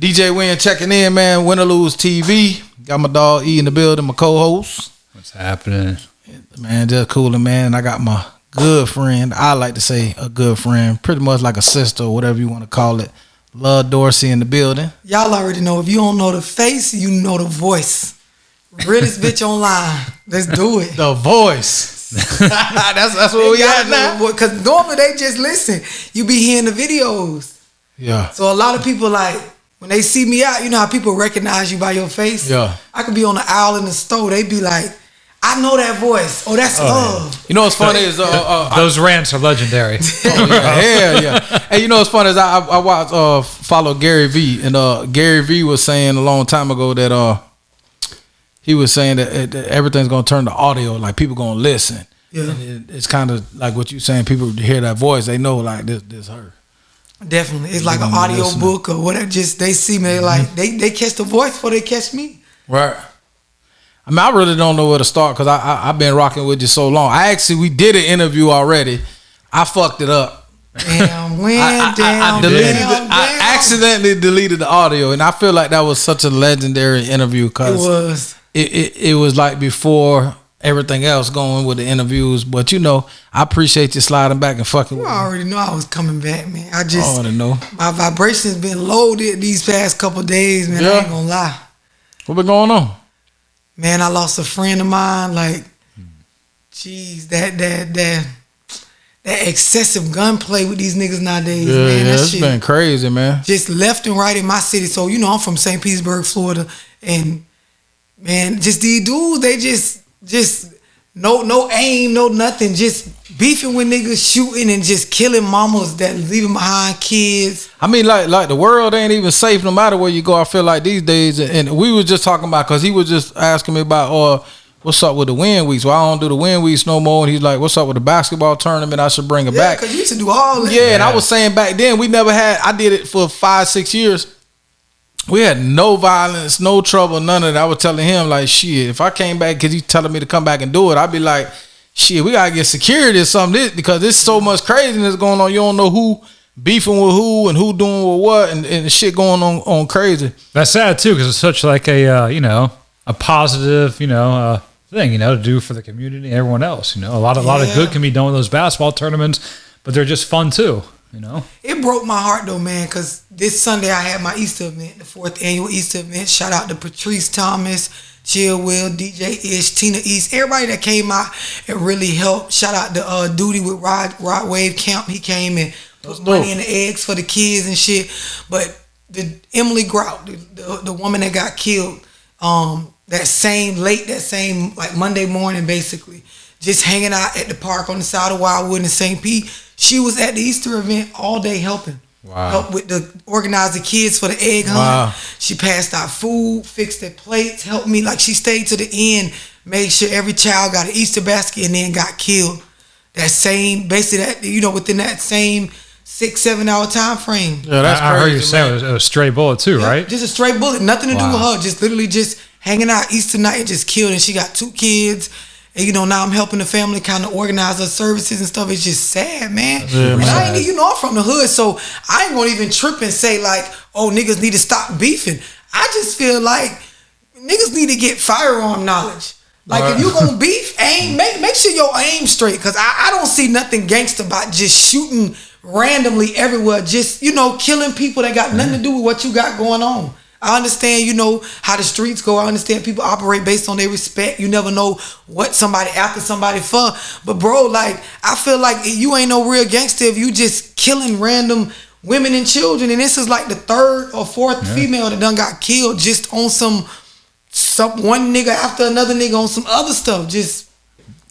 DJ Win checking in, man. Win or Lose TV. Got my dog E in the building, my co-host. What's happening? Man, just cooling, man. I got my good friend. I like to say a good friend. Pretty much like a sister or whatever you want to call it. Love Dorsey in the building. Y'all already know. If you don't know the face, you know the voice. Realest bitch online. Let's do it. The voice. that's what we got now. Because normally they just listen. You be hearing the videos. Yeah. So a lot of people like, when they see me out, you know how people recognize you by your face? Yeah. I could be on the aisle in the store. They be like, I know that voice. Oh, that's love. Yeah. You know what's funny is those rants are legendary. Hell yeah. Hey, you know what's funny is I watch follow Gary V, and Gary V was saying a long time ago that he was saying that everything's gonna turn to audio, like people gonna listen. Yeah. And it's kind of like what you saying. People hear that voice, they know like this her. Definitely. It's like an audio book or whatever. Just they see me, like they catch the voice before they catch me. Right. I mean, I really don't know where to start because I've been rocking with you so long. We did an interview already. I fucked it up. Damn, I accidentally deleted the audio, and I feel like that was such a legendary interview because it was like before everything else going with the interviews. But you know, I appreciate you sliding back and fucking with me. I already know I was coming back, man. I already know. My vibration's been loaded these past couple of days, man. I ain't gonna lie. What been going on? Man, I lost a friend of mine. Like, geez, that excessive gunplay with these niggas nowadays, man. That it's shit been crazy, man. Just left and right in my city. So, you know, I'm from St. Petersburg, Florida. And, man, just these dudes, they just no aim, no nothing. Just beefing with niggas, shooting and just killing mamas that leaving behind kids. I mean, like the world ain't even safe no matter where you go. I feel like these days, and we was just talking about, because he was just asking me about, what's up with the win weeks? Well, I don't do the win weeks no more. And he's like, what's up with the basketball tournament? I should bring it back. Yeah, because you used to do all that. Yeah, and I was saying back then, we never had, I did it for 5-6 years. We had no violence, no trouble, none of that. I was telling him, like, shit, if I came back because he's telling me to come back and do it, I'd be like, shit, we got to get security or something, because there's so much craziness going on. You don't know who beefing with who and who doing with what, and shit going on crazy. That's sad, too, because it's such like a, a positive, thing, to do for the community and everyone else. A lot of good can be done with those basketball tournaments, but they're just fun, too. It broke my heart though, man, because this Sunday I had my Easter event, the 4th annual Easter event. Shout out to Patrice Thomas, Chill Will, DJ Ish, Tina East, everybody that came out and really helped. Shout out to Duty with Rod Wave Camp. He came and put money in the eggs for the kids and shit. But the Emily Grout, the woman that got killed, that same like Monday morning, basically, just hanging out at the park on the side of Wildwood in St. Pete. She was at the Easter event all day helping. Wow. Help with organize the kids for the egg hunt. Wow. She passed out food, fixed their plates, helped me. Like, she stayed to the end, made sure every child got an Easter basket, and then got killed. That same, basically, that within that same 6-7 hour time frame. Yeah, that's crazy. I heard you say it was a stray bullet too, right? Just a straight bullet, nothing to do with her. Just literally just hanging out Easter night and just killed. And she got 2 kids. And now I'm helping the family kind of organize her services and stuff. It's just sad, man. Yeah, and I ain't, I'm from the hood, so I ain't gonna even trip and say like, oh, niggas need to stop beefing. I just feel like niggas need to get firearm knowledge. Like, if you gonna beef, make sure your aim straight. Cause I don't see nothing gangster about just shooting randomly everywhere. Just, killing people that got nothing to do with what you got going on. I understand, how the streets go. I understand people operate based on their respect. You never know what somebody after somebody for. But bro, like, I feel like you ain't no real gangster if you just killing random women and children. And this is like the 3rd or 4th female that done got killed just on some one nigga after another nigga on some other stuff. Just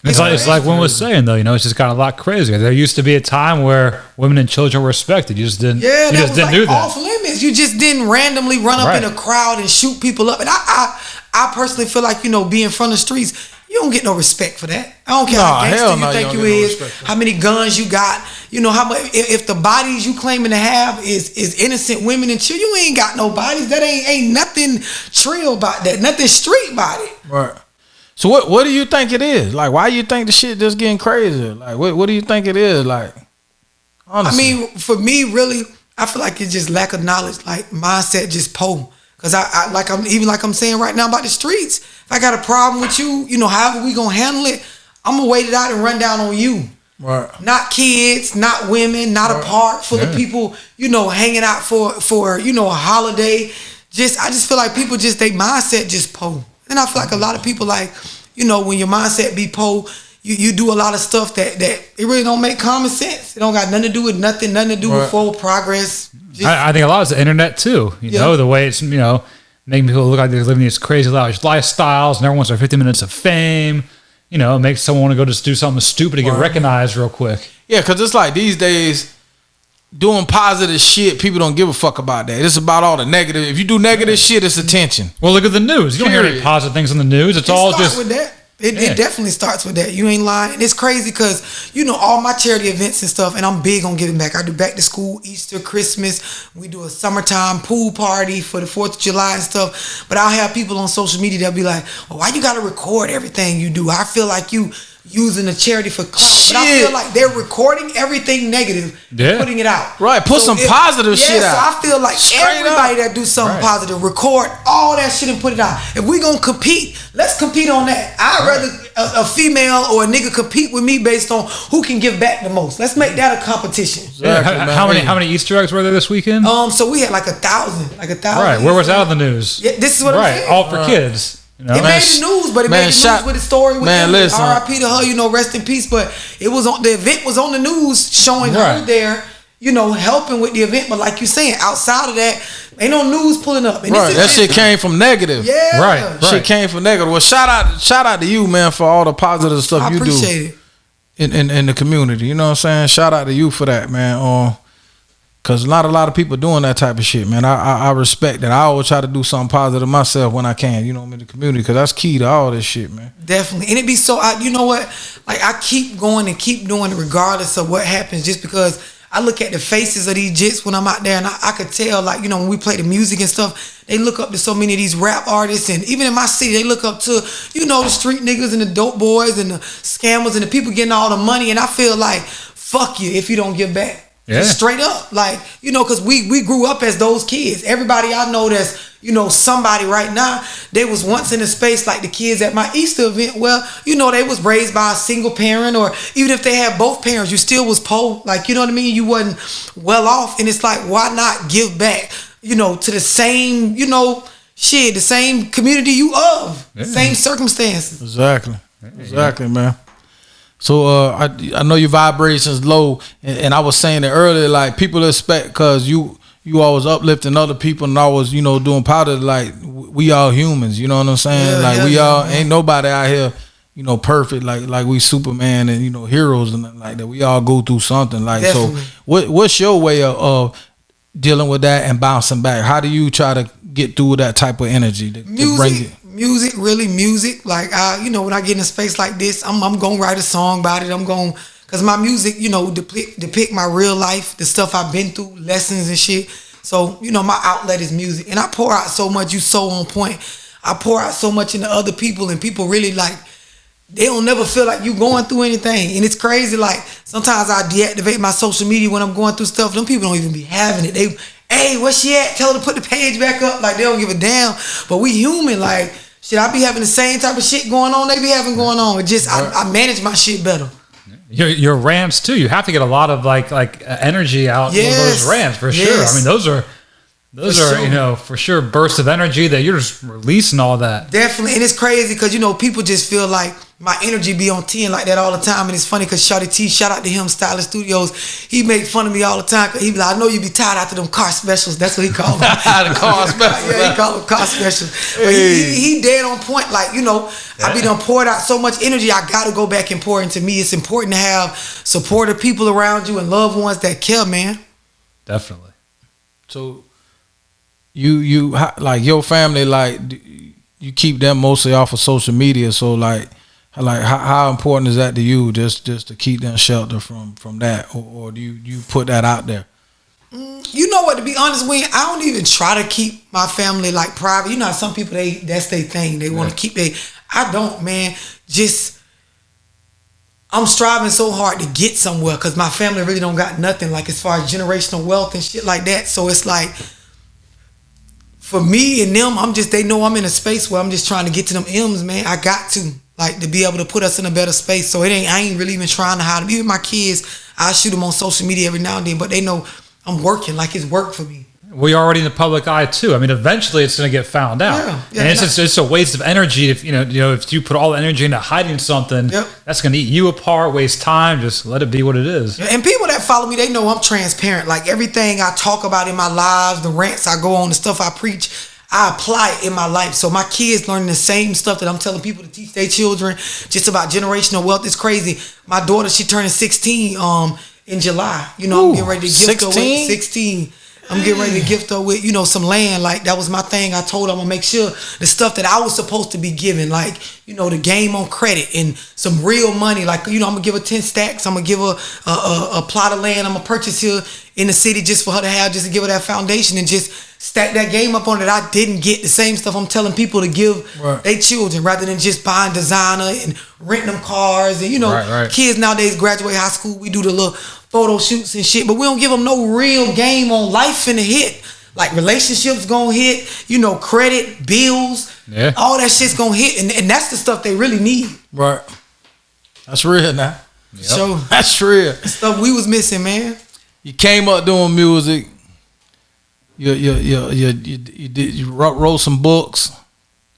It's like one was saying though, it's just got a lot crazier. There used to be a time where women and children were respected. You just didn't. Yeah, you just didn't do that. Off limits. You just didn't randomly run up in a crowd and shoot people up. And I personally feel like being from the streets, you don't get no respect for that. I don't care how gangster you think you is, how many guns you got. How much if the bodies you claiming to have is innocent women and children, you ain't got no bodies. That ain't nothing trill about that. Nothing street about it. Right. So what do you think it is? Like, why you think the shit just getting crazier? Like, what do you think it is? Like, honestly. I mean, for me, really, I feel like it's just lack of knowledge, like mindset just poor. Cause I'm saying right now about the streets. If I got a problem with you, however we gonna handle it, I'm gonna wait it out and run down on you. Right. Not kids, not women, not a park full of people, hanging out for a holiday. I just feel like people they mindset just poor. And I feel like a lot of people when your mindset be poor, you do a lot of stuff that it really don't make common sense. It don't got nothing to do with nothing to do with forward progress. I think a lot is the internet too. The way it's making people look like they're living these crazy lavish lifestyles, and everyone wants their 50 minutes of fame. It makes someone want to go just do something stupid to get recognized real quick. Yeah, because it's like these days, doing positive shit, people don't give a fuck about that. It's about all the negative. If you do negative shit, it's attention. Well, look at the news. You don't hear any positive things on the news. It all just with that. It definitely starts with that. You ain't lying. And it's crazy because, all my charity events and stuff, and I'm big on giving back. I do back to school, Easter, Christmas. We do a summertime pool party for the 4th of July and stuff. But I'll have people on social media that'll be like, well, why you got to record everything you do? I feel like you using a charity for clout. But I feel like they're recording everything negative and putting it out. Right. Put some positive shit out. So I feel like everybody that do something positive, record all that shit and put it out. If we gonna compete, let's compete on that. I'd rather a female or a nigga compete with me based on who can give back the most. Let's make that a competition. Exactly, how many Easter eggs were there this weekend? So we had like 1,000. Right. Where was that on the news? Yeah, this is what I'm saying. All for kids. It made the news, but it made the news with the story with R.I.P. to her, rest in peace. But it was the event was on the news showing her there, helping with the event. But like you saying, outside of that, ain't no news pulling up. And that shit came from negative. Yeah, right. Shit came from negative. Well, shout out to you, man, for all the positive stuff you do. I appreciate it in the community. You know what I'm saying? Shout out to you for that, man. Cause not a lot of people doing that type of shit, man. I respect that. I always try to do something positive myself when I can, in the community, cause that's key to all this shit, man. Definitely, and it be so. You know what? Like I keep going and keep doing it regardless of what happens, just because I look at the faces of these jits when I'm out there, and I could tell, like when we play the music and stuff, they look up to so many of these rap artists, and even in my city, they look up to the street niggas and the dope boys and the scammers and the people getting all the money, and I feel like fuck you if you don't give back. Yeah. Just straight up, because we grew up as those kids. Everybody I know that's, somebody right now, they was once in a space like the kids at my Easter event. Well, they was raised by a single parent, or even if they had both parents, you still was poor. Like, you know what I mean? You wasn't well off. And it's like, why not give back, to the same, the same community you of, same circumstances. Exactly, man. So I know your vibration's low, and I was saying it earlier. Like people expect, because you always uplifting other people and always doing positive. Like we all humans, you know what I'm saying? Ain't nobody out here, perfect. Like we Superman and heroes and like that. We all go through something. Like Definitely. So, what's your way of dealing with that and bouncing back? How do you try to get through that type of energy to bring it? Music. Like when I get in a space like this, I'm gonna write a song about it. Cause my music, depict my real life, the stuff I've been through, lessons and shit. So, my outlet is music, and I pour out so much. You so on point. I pour out so much into other people, and people really they don't never feel like you going through anything. And it's crazy. Like sometimes I deactivate my social media when I'm going through stuff. Them people don't even be having it. Hey, where she at? Tell her to put the page back up. Like they don't give a damn. But we human. Like shit, I be having the same type of shit going on they be having going on. It just I manage my shit better. Your rants too. You have to get a lot of like energy out of those rants for sure. I mean those are for sure bursts of energy that you're just releasing all that. Definitely, and it's crazy because people just feel like my energy be on 10 like that all the time, and it's funny because Shawty T, shout out to him, Stylist Studios, he make fun of me all the time. He be like, I know you be tired after them car specials. That's what he call them. The car specials. Yeah, he call them car specials. But he dead on point. Like I be done poured out so much energy. I gotta go back and pour into me. It's important to have supportive people around you and loved ones that care, man. Definitely. So you like your family, like you keep them mostly off of social media. So like how important is that to you, just to keep them sheltered from that, or do you put that out there? You know what, to be honest with you, I don't even try to keep my family like private. You know how some people, that's their thing. They want to keep I don't, man. Just I'm striving so hard to get somewhere because my family really don't got nothing, like as far as generational wealth and shit like that. So it's like, for me and them, they know I'm in a space where I'm just trying to get to them M's, man. I got to, like, to be able to put us in a better space. So I ain't really even trying to hide them. Even my kids, I shoot them on social media every now and then, but they know I'm working, like it's work for me. We already in the public eye too. I mean, eventually it's going to get found out, and it's a waste of energy. If if you put all the energy into hiding something, that's going to eat you apart, waste time. Just let it be what it is. And people that follow me, they know I'm transparent. Like everything I talk about in my lives, the rants I go on, the stuff I preach, I apply it in my life. So my kids learning the same stuff that I'm telling people to teach their children, just about generational wealth. It's crazy. My daughter, she turning 16 in July. I'm getting ready to gift her with 16. I'm getting ready to gift her with, some land. Like, that was my thing. I told her I'm going to make sure the stuff that I was supposed to be giving, like, the game on credit and some real money. Like, I'm going to give her 10 stacks. I'm going to give her a plot of land. I'm going to purchase here in the city just for her to have, just to give her that foundation and just stack that game up on it. I didn't get the same stuff I'm telling people to give their children, rather than just buying designer and renting them cars. And, kids nowadays graduate high school. We do the little photo shoots and shit, but we don't give them no real game on life in the hit. Like relationships gonna hit, credit, bills, all that shit's gonna hit, and that's the stuff they really need. Right. That's real now. Yep. So that's real. Stuff we was missing, man. You came up doing music. You wrote some books.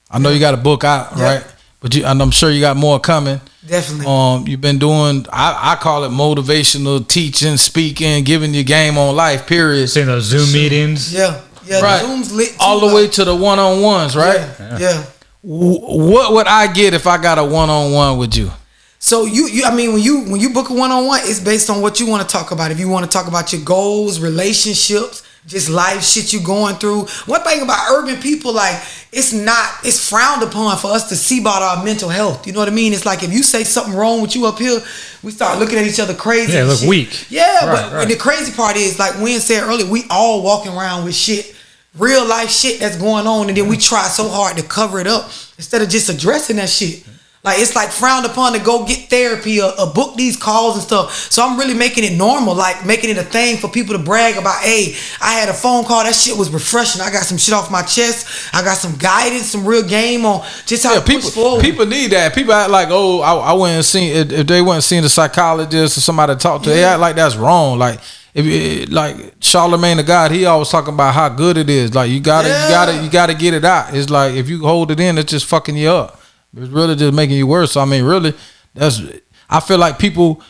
I know you got a book out, right? But and I'm sure you got more coming. Definitely. You've been doing, I call it motivational teaching, speaking, giving you game on life, period. Seeing those Zoom meetings. Yeah. Right. The Zoom's lit too, all the way to the one-on-ones, right? Yeah. What would I get if I got a one-on-one with you? So when you book a one-on-one, it's based on what you want to talk about. If you want to talk about your goals, relationships, just life shit you going through. One thing about urban people, like, it's frowned upon for us to see about our mental health. You know what I mean? It's like if you say something wrong with you up here, we start looking at each other crazy. Yeah, look weak. Yeah, but the crazy part is, like Wynn said earlier, we all walking around with shit, real life shit that's going on, and then we try so hard to cover it up instead of just addressing that shit. Like, it's like frowned upon to go get therapy or book these calls and stuff. So I'm really making it normal, like making it a thing for people to brag about. Hey, I had a phone call. That shit was refreshing. I got some shit off my chest. I got some guidance, some real game on just how to push forward. People need that. People act like, I went and seen, if they went and seen a psychologist or somebody to talk to, they act like that's wrong. Like, like Charlemagne the God, he always talking about how good it is. Like, you gotta get it out. It's like, if you hold it in, it's just fucking you up. It's really just making you worse. So, I mean, really, I feel like people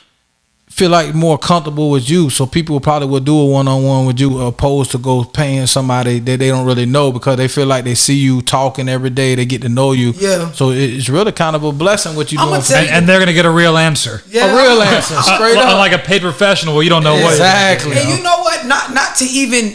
feel like more comfortable with you, so people probably would do a one-on-one with you opposed to go paying somebody that they don't really know, because they feel like they see you talking every day, they get to know you. Yeah. So it's really kind of a blessing what you doing. And they're gonna get a real answer. Yeah, a real answer, straight up. Unlike a paid professional where you don't know what. Exactly. And you know what? Not to even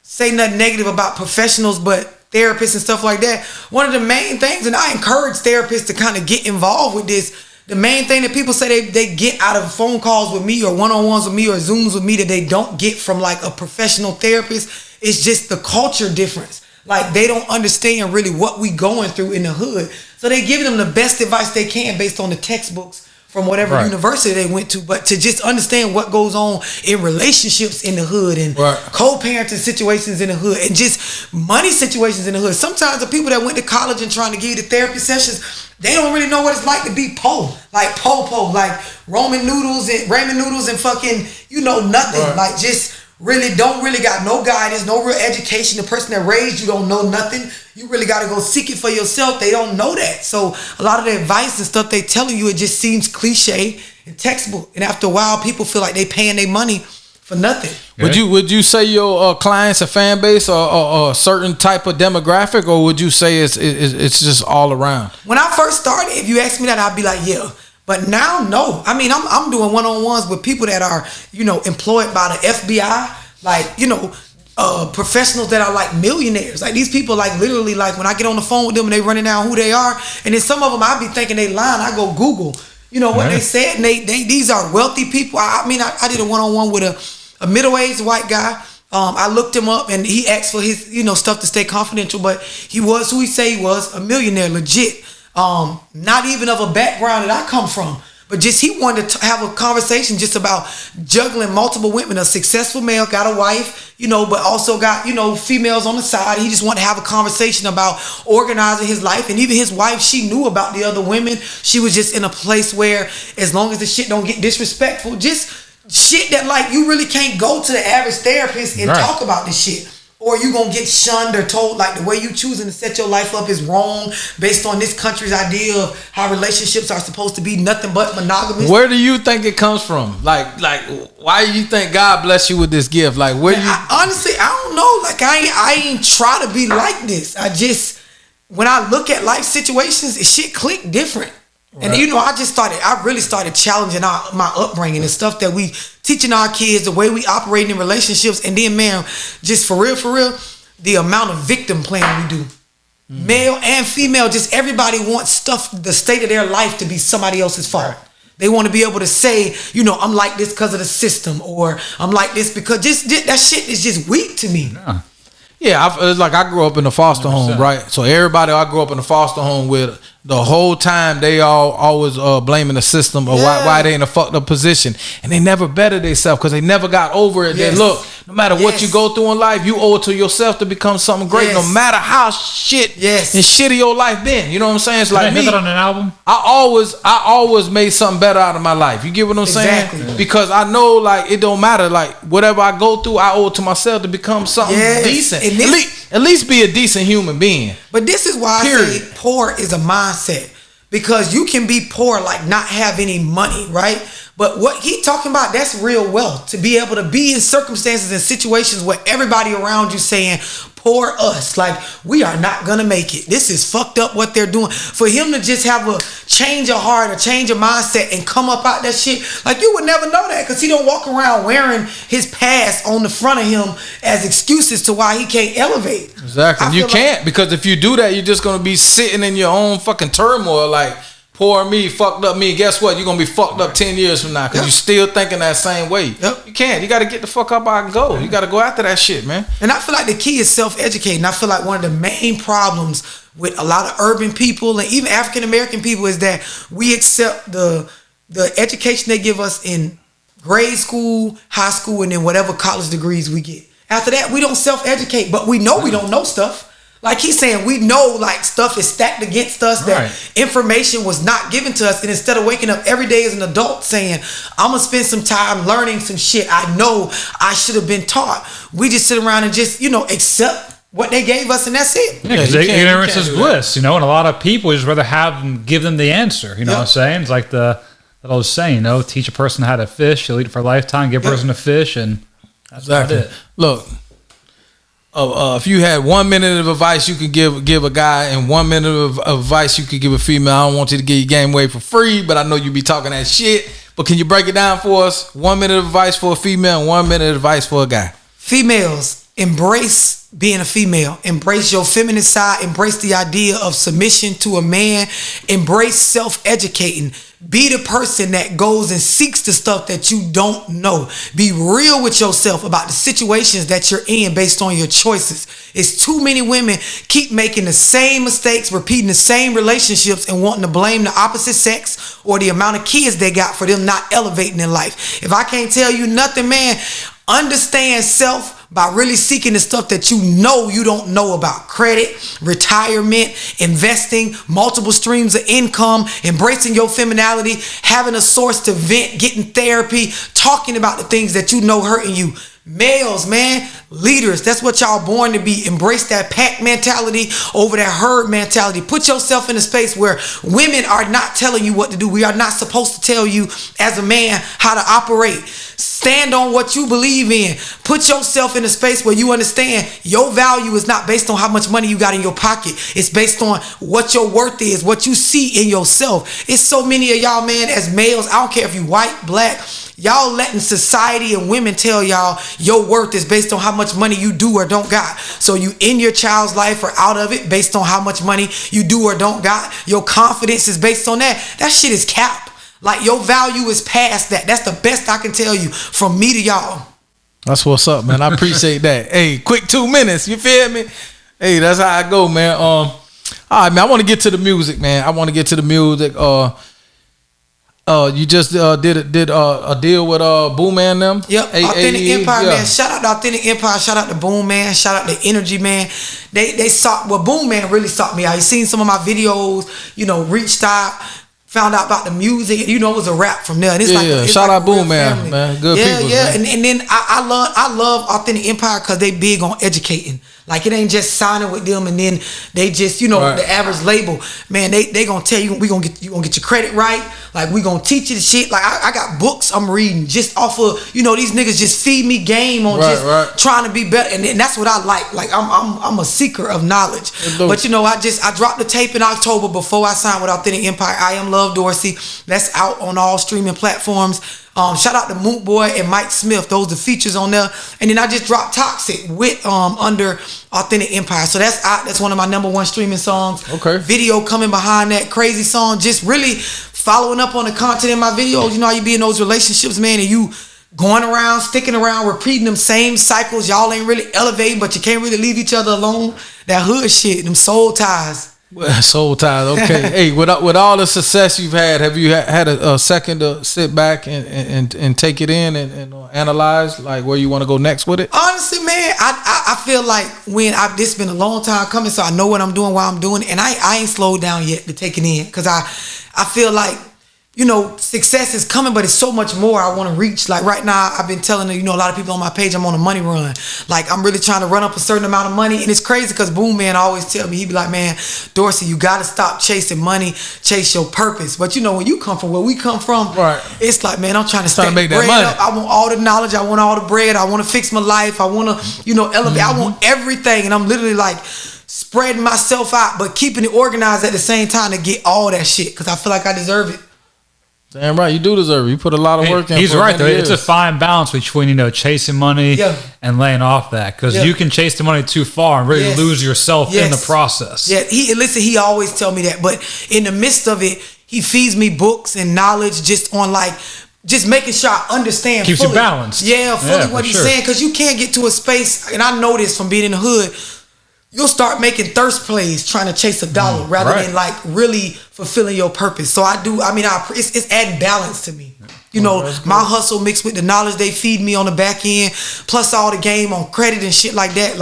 say nothing negative about professionals, but therapists and stuff like that. One of the main things, and I encourage therapists to kind of get involved with this, the main thing that people say they get out of phone calls with me or one-on-ones with me or Zooms with me that they don't get from like a professional therapist is just the culture difference. Like, they don't understand really what we going through in the hood. So they giving them the best advice they can based on the textbooks from whatever university they went to, but to just understand what goes on in relationships in the hood and co-parenting situations in the hood and just money situations in the hood. Sometimes the people that went to college and trying to give you the therapy sessions, they don't really know what it's like to be po, like like ramen noodles and fucking, nothing. Like, just really don't really got no guidance, no real education. The person that raised you don't know nothing. You really got to go seek it for yourself. They don't know that. So a lot of the advice and stuff they telling you, it just seems cliche and textbook. And after a while, people feel like they paying their money for nothing. Yeah. Would you say your clients a fan base or a certain type of demographic, or would you say it's just all around? When I first started, if you asked me that, I'd be like, yeah. But now, no. I mean, I'm doing one-on-ones with people that are, employed by the FBI, like, professionals that are like millionaires. Like, these people, like, literally, like, when I get on the phone with them and they running down who they are, and then some of them I be thinking they lying. I go Google, what they said, and they these are wealthy people. I did a one-on-one with a middle-aged white guy. I looked him up, and he asked for his, stuff to stay confidential, but he was who he say he was, a millionaire, legit. Not even of a background that I come from. But just he wanted to have a conversation just about juggling multiple women. A successful male, got a wife, but also got, females on the side. He just wanted to have a conversation about organizing his life. And even his wife, she knew about the other women. She was just in a place where as long as the shit don't get disrespectful, just shit that like you really can't go to the average therapist and talk about this shit. Or you gonna get shunned or told like the way you choosing to set your life up is wrong based on this country's idea of how relationships are supposed to be nothing but monogamous. Where do you think it comes from? Like why do you think God bless you with this gift? Like where do you honestly I don't know. Like I ain't try to be like this. I just when I look at life situations, shit click different. Right. And I really started challenging my upbringing and stuff that we teaching our kids, the way we operate in relationships. And then, man, just for real, the amount of victim playing we do. Male and female, just everybody wants stuff, the state of their life to be somebody else's fault. They want to be able to say, I'm like this because of the system, or I'm like this because that shit is just weak to me. Yeah, it's like I grew up in a foster 100%. Home, right? So everybody I grew up in a foster home with, the whole time they always blaming the system or why they in a fucked up position, and they never bettered themselves because they never got over it. Yes. That look, no matter what you go through in life, you owe it to yourself to become something great, no matter how shit and shitty your life been. You know what I'm saying? It's like me. That on an album? I always made something better out of my life. You get what I'm saying? Because I know like it don't matter. Like whatever I go through, I owe it to myself to become something decent. At least be a decent human being. But this is why I say poor is a mindset. Because you can be poor, like not have any money, right? But what he talking about, that's real wealth. To be able to be in circumstances and situations where everybody around you saying, poor us, like we are not gonna make it. This is fucked up what they're doing. For him to just have a change of heart, a change of mindset and come up out that shit, like you would never know that because he don't walk around wearing his past on the front of him as excuses to why he can't elevate. Exactly. You can't, because if you do that, you're just gonna be sitting in your own fucking turmoil like, poor me, fucked up me. Guess what? You're going to be fucked up 10 years from now because you're still thinking that same way. You can't. You got to get the fuck up out and go. You got to go after that shit, man. And I feel like the key is self-educating. I feel like one of the main problems with a lot of urban people and even African-American people is that we accept the education they give us in grade school, high school, and then whatever college degrees we get. After that, we don't self-educate, but we know we don't know stuff. Like he's saying, we know like stuff is stacked against us, that information was not given to us. And instead of waking up every day as an adult saying, I'm going to spend some time learning some shit I know I should have been taught, we just sit around and just, accept what they gave us and that's it. Yeah, because ignorance is bliss, and a lot of people just rather have them give them the answer. You know what I'm saying? It's like that old saying, teach a person how to fish, you'll eat it for a lifetime, give a person a fish, and that's exactly it. Look. If you had 1 minute of advice you could give a guy and 1 minute of advice you could give a female, I don't want you to give your game away for free, but I know you be talking that shit. But can you break it down for us? 1 minute of advice for a female and 1 minute of advice for a guy. Females, embrace being a female. Embrace your feminine side. Embrace the idea of submission to a man. Embrace self-educating. Be the person that goes and seeks the stuff that you don't know. Be real with yourself about the situations that you're in based on your choices. It's too many women keep making the same mistakes, repeating the same relationships and wanting to blame the opposite sex or the amount of kids they got for them not elevating in life. If I can't tell you nothing, man, understand self by really seeking the stuff that you don't know about. Credit, retirement, investing, multiple streams of income, embracing your femininity, having a source to vent, getting therapy, talking about the things that you know hurting you. Males, man, leaders, that's what y'all born to be. Embrace that pack mentality over that herd mentality. Put yourself in a space where women are not telling you what to do. We are not supposed to tell you as a man how to operate. Stand on what you believe in. Put yourself in a space where you understand your value is not based on how much money you got in your pocket. It's based on what your worth is, what you see in yourself. It's so many of y'all, man, as males, I don't care if you white, black, y'all letting society and women tell y'all your worth is based on how much money you do or don't got. So you in your child's life or out of it based on how much money you do or don't got. Your confidence is based on that. That shit is cap. Like your value is past that. That's the best I can tell you from me to y'all. That's what's up, man. I appreciate that. Hey, quick 2 minutes. You feel me? Hey, that's how I go, man. All right, man. I want to get to the music, man. I want to get to the music. You just did a deal with Boom Man them. Yep, Authentic Empire, yeah. man. Shout out to Authentic Empire. Shout out to Boom Man. Shout out to Energy Man. They sought. Well, Boom Man really sought me out. You seen some of my videos. Reached out. Found out about the music, it was a rap from there. And it's it's shout like out Boom Man, man. Good people. Yeah. Man. And then I love Authentic Empire because they big on educating. Like it ain't just signing with them and then they just, right. The average label. Man, they gonna tell you you gonna get your credit right. Like we gonna teach you the shit. Like I got books I'm reading just off of, these niggas just feed me game on trying to be better. And that's what I like. Like I'm a seeker of knowledge. But I dropped the tape in October before I signed with Authentic Empire. I Am Love Dorsey. That's out on all streaming platforms. Shout out to Moot Boy and Mike Smith. Those are the features on there. And then I just dropped Toxic with under Authentic Empire. So that's out. That's one of my #1 streaming songs. Okay. Video coming behind that crazy song. Just really following up on the content in my videos. You know how you be in those relationships, man, and you going around, sticking around, repeating them same cycles. Y'all ain't really elevating, but you can't really leave each other alone. That hood shit, them soul ties. Soul ties, okay. Hey, with all the success you've had, have you had a second to sit back and take it in and analyze like where you want to go next with it? Honestly, man, I feel like this been a long time coming, so I know what I'm doing while I'm doing it, and I ain't slowed down yet to take it in because I feel like success is coming, but it's so much more I want to reach. Like right now, I've been telling a lot of people on my page, I'm on a money run. Like I'm really trying to run up a certain amount of money, and it's crazy because Boom Man always tell me, he be like, man, Dorsey, you got to stop chasing money, chase your purpose. But when you come from where we come from, right, it's like, man, I'm trying to make bread that money up. I want all the knowledge. I want all the bread. I want to fix my life. I want to, elevate. I want everything, and I'm literally like spreading myself out, but keeping it organized at the same time to get all that shit because I feel like I deserve it. Damn right, you do deserve it. You put a lot of work in. He's right though. It's a fine balance between chasing money and laying off that because you can chase the money too far and really lose yourself in the process. Yeah, he always tell me that, but in the midst of it, he feeds me books and knowledge just on just making sure I understand. Keeps fully. You balanced. Yeah, fully what he's saying because you can't get to a space, and I know this from being in the hood. You'll start making thirst plays trying to chase $1 rather than really fulfilling your purpose. So it's adding balance to me. My hustle mixed with the knowledge they feed me on the back end, plus all the game on credit and shit like that.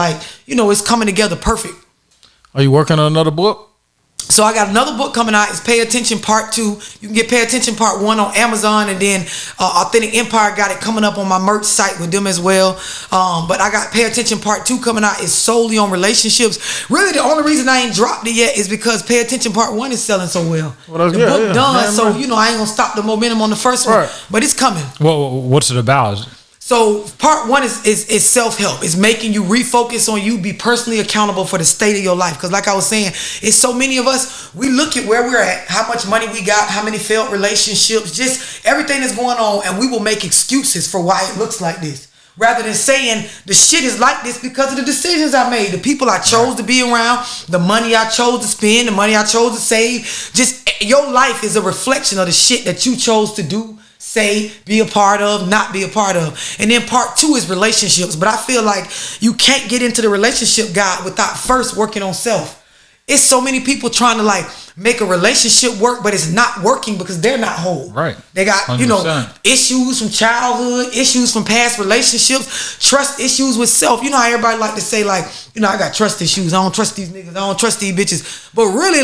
It's coming together perfect. Are you working on another book? So I got another book coming out. It's Pay Attention Part 2. You can get Pay Attention Part 1 on Amazon, and then Authentic Empire got it coming up on my merch site with them as well. But I got Pay Attention Part 2 coming out. It's solely on relationships. Really, the only reason I ain't dropped it yet is because Pay Attention Part 1 is selling so well. The book done, so I ain't gonna stop the momentum on the first one. But it's coming. Well, what's it about? So part 1 is self-help. It's making you refocus on you, be personally accountable for the state of your life. Because like I was saying, it's so many of us, we look at where we're at, how much money we got, how many failed relationships, just everything that's going on, and we will make excuses for why it looks like this. Rather than saying the shit is like this because of the decisions I made, the people I chose to be around, the money I chose to spend, the money I chose to save. Just your life is a reflection of the shit that you chose to do, say, be a part of, not be a part of. And then part 2 is relationships. But I feel like you can't get into the relationship God without first working on self. It's so many people trying to make a relationship work, but it's not working because they're not whole. Right. They got, 100%. Issues from childhood, issues from past relationships, trust issues with self. You know how everybody like to say I got trust issues. I don't trust these niggas. I don't trust these bitches. But really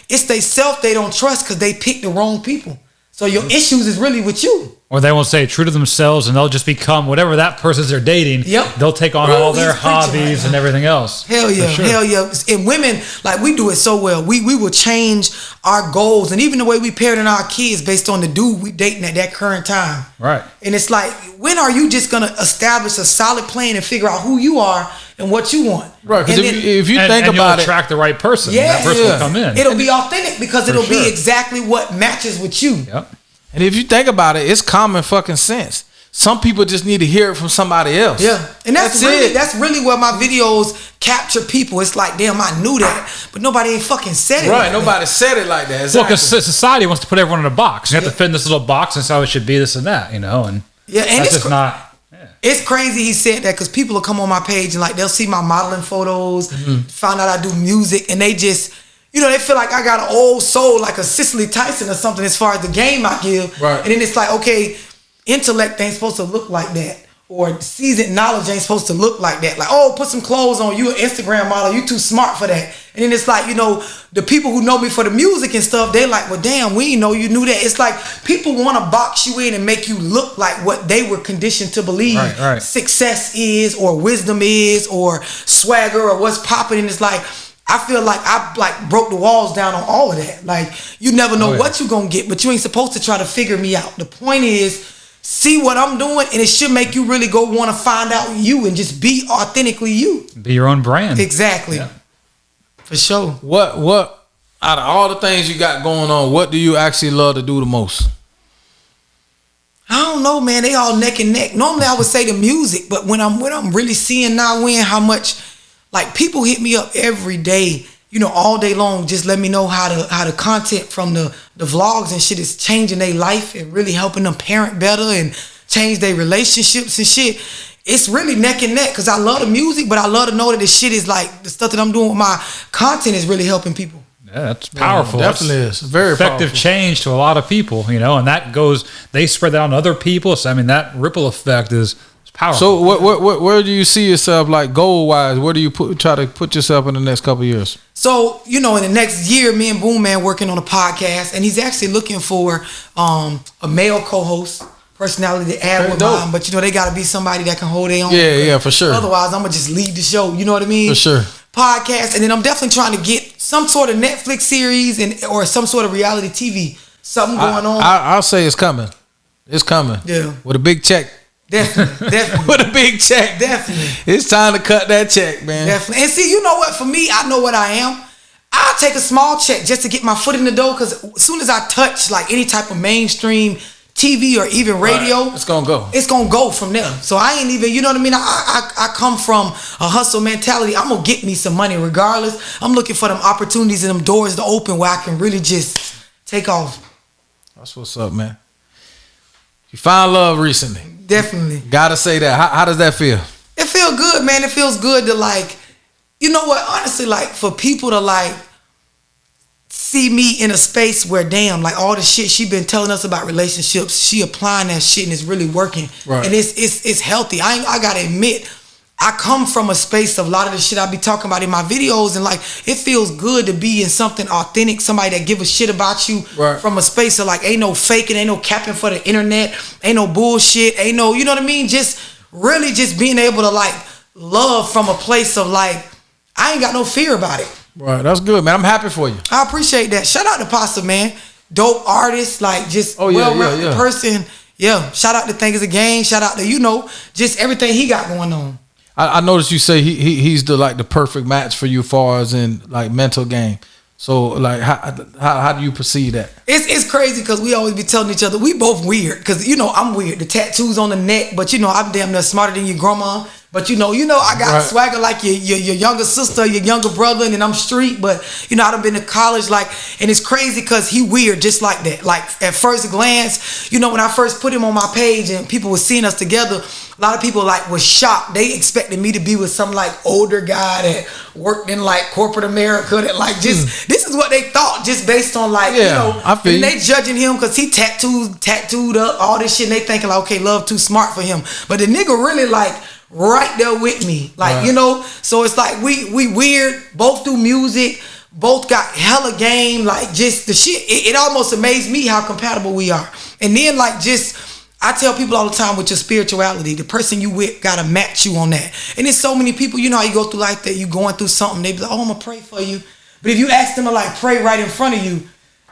it's they self they don't trust because they picked the wrong people. So your issues is really with you. Or they won't stay true to themselves and they'll just become whatever that person's they're dating. Yep. They'll take on all their hobbies and everything else. Hell yeah. Sure. Hell yeah. And women, we do it so well. We will change our goals and even the way we parenting our kids based on the dude we dating at that current time. Right. And it's when are you just going to establish a solid plan and figure out who you are and what you want? Right. Because if you think about it, attract the right person. Yeah, that person will come in. It'll be authentic because it'll be exactly what matches with you. Yep. And if you think about it, it's common fucking sense. Some people just need to hear it from somebody else. Yeah. And that's really where my videos capture people. It's like, damn, I knew that, but nobody ain't fucking said it. Right. Nobody said it like that. Exactly. Well, because society wants to put everyone in a box. You have to fit in this little box and so it should be this and that, and and that's just not. It's crazy he said that because people will come on my page and they'll see my modeling photos, find out I do music, and they just you know, they feel like I got an old soul, like a Cicely Tyson or something, as far as the game I give. Right. And then it's like, okay, intellect ain't supposed to look like that. Or seasoned knowledge ain't supposed to look like that. Like, oh, put some clothes on. You an Instagram model. You too smart for that. And then it's like, you know, the people who know me for the music and stuff, they like, well, damn, we didn't know you knew that. It's like people want to box you in and make you look like what they were conditioned to believe success is, or wisdom is, or swagger, or what's popping. And it's like, I feel like I like broke the walls down on all of that. Like, you never know what you're going to get, but you ain't supposed to try to figure me out. The point is, see what I'm doing, and it should make you really go want to find out you and just be authentically you. Be your own brand. Exactly. Yeah. For sure. What out of all the things you got going on, what do you actually love to do the most? I don't know, man. They all neck and neck. Normally I would say the music, but when I'm really seeing now how much, like, people hit me up every day, you know, all day long, just let me know how the content from the vlogs and shit is changing their life and really helping them parent better and change their relationships and shit. It's really neck and neck, because I love the music, but I love to know that this shit is like, the stuff that I'm doing with my content is really helping people. Yeah, that's powerful. Definitely is. Very effective powerful. Change to a lot of people, you know, and that goes, they spread that on other people. So, I mean, that ripple effect is powerful. So where do you see yourself, like, goal wise? Where do you try to put yourself in the next couple of years? So, you know, in the next year, me and Boom Man working on a podcast, and he's actually looking for a male co-host, personality to add with mine. But, you know, they got to be somebody that can hold their own. Yeah, for sure. Otherwise, I'm going to just lead the show. You know what I mean? For sure. Podcast. And then I'm definitely trying to get some sort of Netflix series or some sort of reality TV. Something going on. I'll say it's coming. It's coming. Yeah. With a big check. Definitely. With a big check. Definitely. It's time to cut that check, man. Definitely. And see, you know what? For me, I know what I am. I'll take a small check just to get my foot in the door, because as soon as I touch like any type of mainstream TV or even radio, it's gonna go. It's gonna go from there. So I ain't even, you know what I mean? I come from a hustle mentality. I'm gonna get me some money regardless. I'm looking for them opportunities and them doors to open where I can really just take off. That's what's up, man. You found love recently. Definitely. Gotta say that. How does that feel? It feels good, man. It feels good to, like, you know what? Honestly, like, for people to, like, see me in a space where, damn, like, all the shit she been telling us about relationships, she applying that shit and it's really working. Right. And it's healthy. I gotta admit, I come from a space of a lot of the shit I be talking about in my videos, and like, it feels good to be in something authentic, somebody that give a shit about you from a space of like, ain't no faking, ain't no capping for the internet, ain't no bullshit, ain't no, you know what I mean? Just really just being able to, like, love from a place of like, I ain't got no fear about it. Right, that's good, man. I'm happy for you. I appreciate that. Shout out to Pasta, man. Dope artist, like, just well-rounded person. Yeah, shout out to Think It's a Game. Shout out to, you know, just everything he got going on. I noticed you say he's the perfect match for you, as far as in, like, mental game. So, like, how do you perceive that? It's crazy, because we always be telling each other we both weird. Because, you know, I'm weird. The tattoos on the neck, but, you know, I'm damn near smarter than your grandma. But you know, I got swagger like your younger sister, your younger brother, and then I'm street. But, you know, I done been to college, like, and it's crazy because he weird just like that. Like, at first glance, you know, when I first put him on my page and people were seeing us together, a lot of people, like, was shocked. They expected me to be with some, like, older guy that worked in, like, corporate America, that, like, just this is what they thought, just based on, like, you know, and they judging him because he tattooed up all this shit, and they thinking like, okay, love too smart for him. But the nigga really, like, right there with me, like, you know. So it's like we weird, both do music, both got hella game, like, just the shit. It almost amazed me how compatible we are. And then, like, just, I tell people all the time, with your spirituality, the person you with gotta match you on that. And there's so many people, you know how you go through life that you going through something, they be like, oh, I'm gonna pray for you. But if you ask them to, like, pray right in front of you,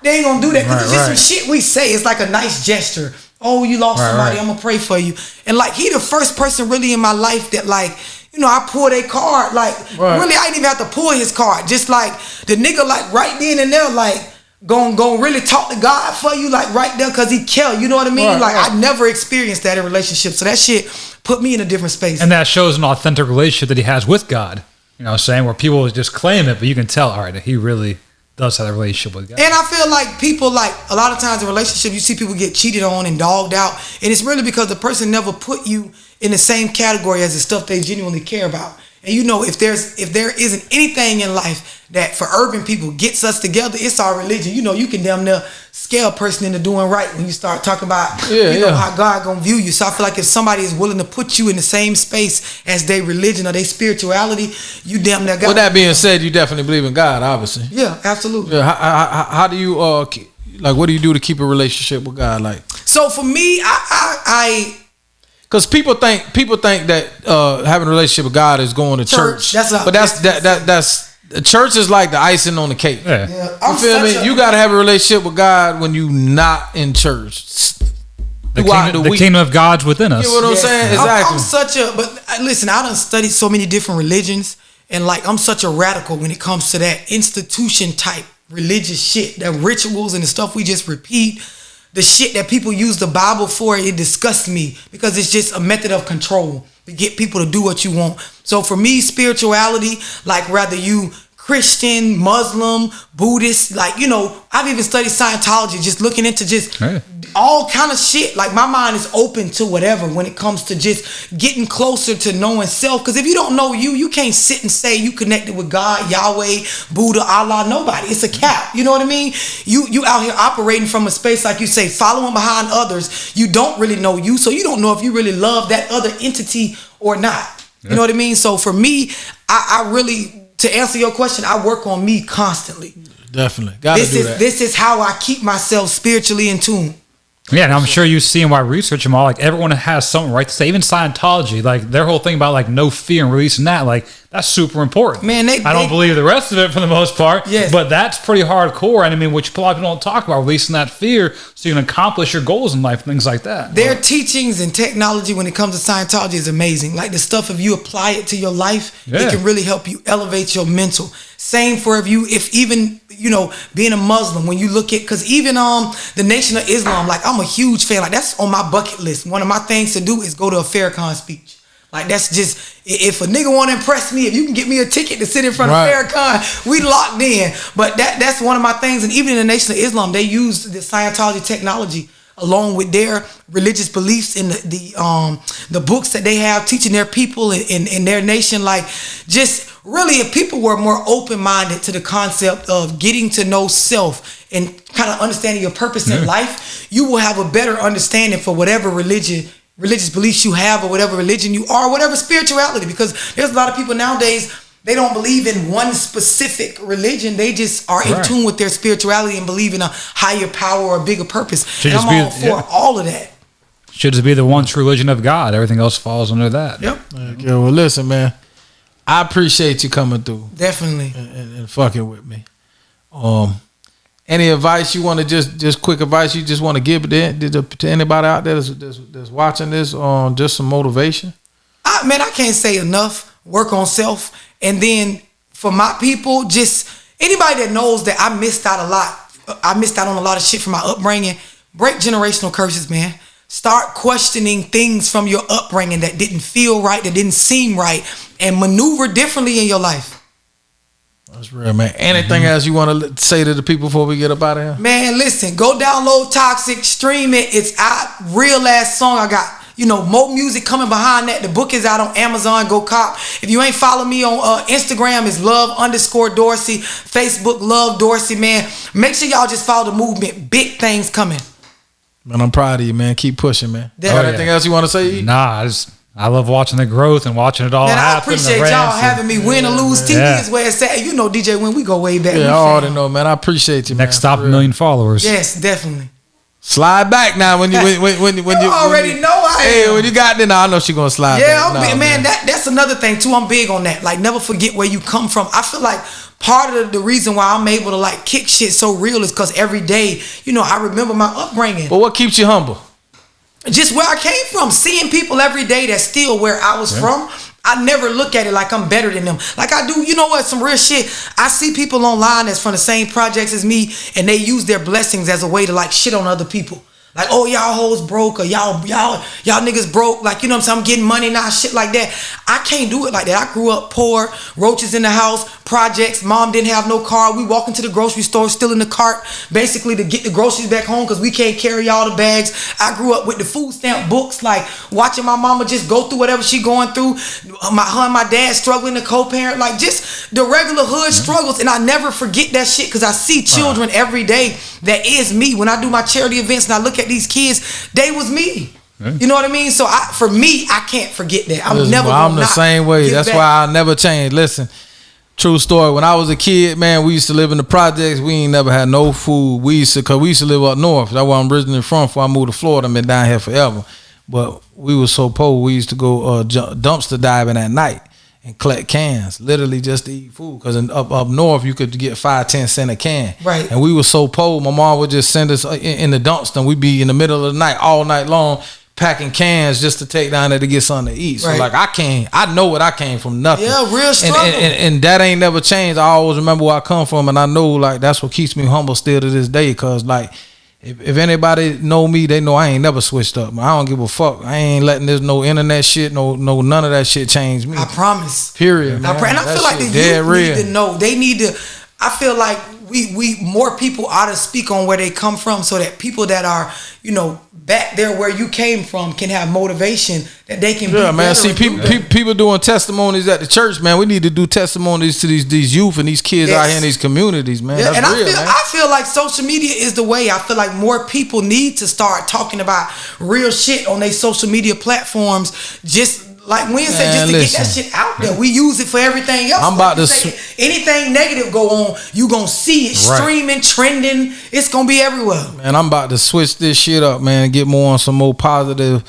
they ain't gonna do that, because it's just some shit we say. It's like a nice gesture. Oh, you lost somebody, I'm gonna pray for you. And, like, he the first person really in my life that, like, you know, I pulled a card. Like, really, I didn't even have to pull his card. Just, like, the nigga, like, right then and there, like, gon' really talk to God for you, like, right there, because he care. You know what I mean? I never experienced that in relationships. So that shit put me in a different space. And that shows an authentic relationship that he has with God. You know what I'm saying? Where people just claim it, but you can tell, all right, that he really does have a relationship with God. And I feel like people, like, a lot of times in relationships, you see people get cheated on and dogged out, and it's really because the person never put you in the same category as the stuff they genuinely care about. And if there isn't anything in life that for urban people gets us together, it's our religion. You can damn near scare a person into doing right when you start talking about how God gonna view you. So I feel like if somebody is willing to put you in the same space as their religion or their spirituality, you damn near got. With that being said, you definitely believe in God, obviously. Yeah, absolutely. Yeah. How do you what do you do to keep a relationship with God? Like, so for me, I because people think that having a relationship with God is going to church. That's the church is like the icing on the cake. Yeah. You feel me? You got to have a relationship with God when you not in church. The kingdom of God's within us. You know what I'm saying? Exactly. But listen, I done studied so many different religions, and like I'm such a radical when it comes to that institution type religious shit, the rituals and the stuff we just repeat. The shit that people use the Bible for, it disgusts me because it's just a method of control to get people to do what you want. So for me, spirituality, like whether you Christian, Muslim, Buddhist, like, I've even studied Scientology, just looking into just all kind of shit. Like my mind is open to whatever when it comes to just getting closer to knowing self. Because if you don't know you can't sit and say you connected with God, Yahweh, Buddha, Allah, nobody. It's a cap. You know what I mean? You out here operating from a space, like you say, following behind others. You don't really know you, so you don't know if you really love that other entity or not. You know what I mean? So for me, I really, to answer your question, I work on me constantly. Definitely. Gotta do that. This is how I keep myself spiritually in tune. Yeah, and I'm sure you see in why I research them all, like everyone has something right to say. Even Scientology, like their whole thing about like no fear and releasing that, like that's super important. Man, I don't believe the rest of it for the most part, but that's pretty hardcore. And I mean, which a lot of people don't talk about, releasing that fear so you can accomplish your goals in life, things like that. Their teachings and technology when it comes to Scientology is amazing. Like the stuff, if you apply it to your life, it can really help you elevate your mental. Same for if even being a Muslim, when you look at, because even the Nation of Islam, like I'm a huge fan. Like that's on my bucket list. One of my things to do is go to a Farrakhan speech. Like that's just, if a nigga want to impress me, if you can get me a ticket to sit in front of Farrakhan, we locked in. But that's one of my things. And even in the Nation of Islam, they use the Scientology technology along with their religious beliefs in the books that they have teaching their people in their nation. Like just really, if people were more open-minded to the concept of getting to know self and kind of understanding your purpose in life, you will have a better understanding for whatever religious beliefs you have, or whatever religion you are, whatever spirituality. Because there's a lot of people nowadays, they don't believe in one specific religion. They just are in tune with their spirituality and believe in a higher power or a bigger purpose. And I'm all for all of that. Should just be the one true religion of God. Everything else falls under that. Yep. Okay, well, listen, man. I appreciate you coming through. Definitely. And fucking with me. Any advice you want to just quick advice you just want to give to anybody out there that's watching this on just some motivation? I can't say enough. Work on self. And then for my people, just anybody that knows that I missed out a lot. I missed out on a lot of shit from my upbringing. Break generational curses, man. Start questioning things from your upbringing that didn't feel right, that didn't seem right, and maneuver differently in your life. That's real, man. Anything else you want to say to the people before we get up out of here? Man, listen, go download Toxic, stream it. It's out, real ass song. I got, more music coming behind that. The book is out on Amazon. Go cop. If you ain't follow me on Instagram, it's love_Dorsey. Facebook, Love Dorsey, man. Make sure y'all just follow the movement. Big things coming. Man, I'm proud of you, man. Keep pushing, man. Anything else you want to say? Nah, I love watching the growth and watching it all happen. I appreciate y'all having me. Win or lose, TV is where it's at. DJ Win, we go way back. Yeah, I already know, man. I appreciate you, man. Next stop, 1 million followers. Yes, definitely. Slide back now when you already know I am. Hey, when you got there, now I know she gonna slide back. Yeah, man. That's another thing too. I'm big on that. Like, never forget where you come from. I feel like part of the reason why I'm able to like kick shit so real is because every day, I remember my upbringing. But what keeps you humble? Just where I came from, seeing people every day that's still where I was from. I never look at it like I'm better than them. Like I do, some real shit. I see people online that's from the same projects as me, and they use their blessings as a way to like shit on other people. Like, oh, y'all hoes broke, or y'all niggas broke. Like, you know what I'm saying? I'm getting money now, shit like that. I can't do it like that. I grew up poor, roaches in the house, projects. Mom didn't have no car. We walk into the grocery store, still in the cart, basically to get the groceries back home because we can't carry all the bags. I grew up with the food stamp books, like watching my mama just go through whatever she going through. Her and my dad struggling to co-parent, like just the regular hood struggles. And I never forget that shit because I see children every day that is me. When I do my charity events and I look at these kids, they was me. You know what I mean? So for me, I can't forget that. I'm the same way. That's why I never change. Listen, true story. When I was a kid, man, we used to live in the projects. We ain't never had no food. Cause we used to live up north. That's where I'm originally from. Before I moved to Florida, I've been down here forever. But we was so poor, we used to go dumpster diving at night and collect cans, literally just to eat food. Because up north, you could get 5-10 cents a can. Right. And we were so poor, my mom would just send us in the dumpster, and we'd be in the middle of the night, all night long, packing cans just to take down there to get something to eat. So like I know what I came from, nothing. Yeah, real struggle. And that ain't never changed. I always remember where I come from, and I know like that's what keeps me humble still to this day. Cause like if anybody know me, they know I ain't never switched up. I don't give a fuck. I ain't letting this no internet shit, no none of that shit change me. I promise. Period. Man. And I feel like the youth need to know. They need to. I feel like we more people ought to speak on where they come from, so that people that are, you know, back there where you came from can have motivation that they can. Yeah, man. See, people doing testimonies at the church, man. We need to do testimonies to these youth and these kids out here in these communities, man. Yeah, that's and real, I feel like social media is the way. I feel like more people need to start talking about real shit on their social media platforms. Just like Wynn said, just to get that shit out there. We use it for everything else. I'm about to anything negative go on, you gonna see it streaming, trending. It's gonna be everywhere. Man, I'm about to switch this shit up, man, and get more on some more positive,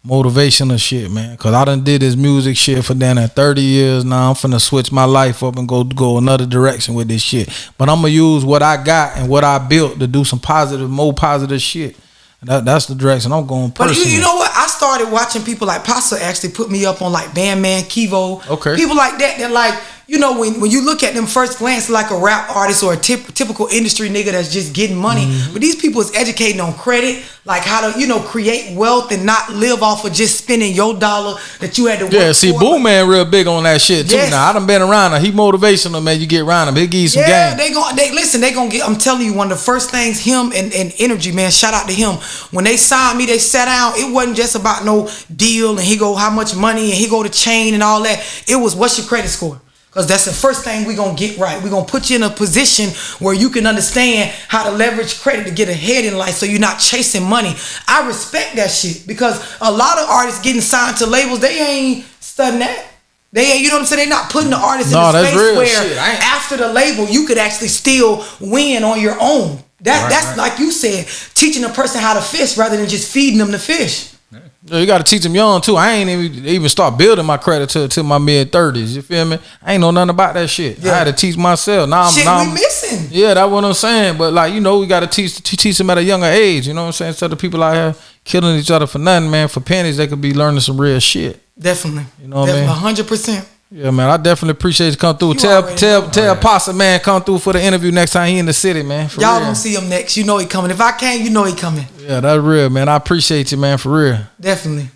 motivational shit, man. Cause I done did this music shit for damn 30 years now. I'm finna switch my life up and go another direction with this shit. But I'm gonna use what I got and what I built to do some more positive shit. That's the direction I'm going personally. But you know what? I started watching people like Pasa actually put me up on like Bandman, Kivo. Okay. People like that like, you know, when you look at them first glance like a rap artist or a typical industry nigga that's just getting money. Mm-hmm. But these people is educating on credit, like how to, you know, create wealth and not live off of just spending your dollar that you had to work for. Yeah, see, Boom Man real big on that shit too. Yes. Now I done been around him. He motivational, man. You get around him, he'll give you some game. Yeah, they gonna get. I'm telling you, one of the first things him and Energy, man. Shout out to him. When they signed me, they sat down. It wasn't just about no deal and he go how much money and he go to chain and all that. It was what's your credit score. Because that's the first thing we're going to get right. We're going to put you in a position where you can understand how to leverage credit to get ahead in life so you're not chasing money. I respect that shit because a lot of artists getting signed to labels, they ain't studying that. They ain't, you know what I'm saying? They're not putting the artist in a space where after the label, you could actually still win on your own. That's like you said, teaching a person how to fish rather than just feeding them the fish. You got to teach them young too. I ain't even start building my credit till my mid-30s. You feel me? I ain't know nothing about that shit. Yeah. I had to teach myself. Now I'm missing. Yeah, that's what I'm saying. But like, you know, we got to teach them at a younger age. You know what I'm saying? Instead of people out here killing each other for nothing, man. For pennies, they could be learning some real shit. Definitely. You know what I mean? 100%. Yeah, man. I definitely appreciate you come through. Tell Pasa, man, come through for the interview next time he in the city, man. Y'all real. Gonna see him next. You know he coming. If I can, you know he coming. Yeah, that's real, man. I appreciate you, man, for real. Definitely.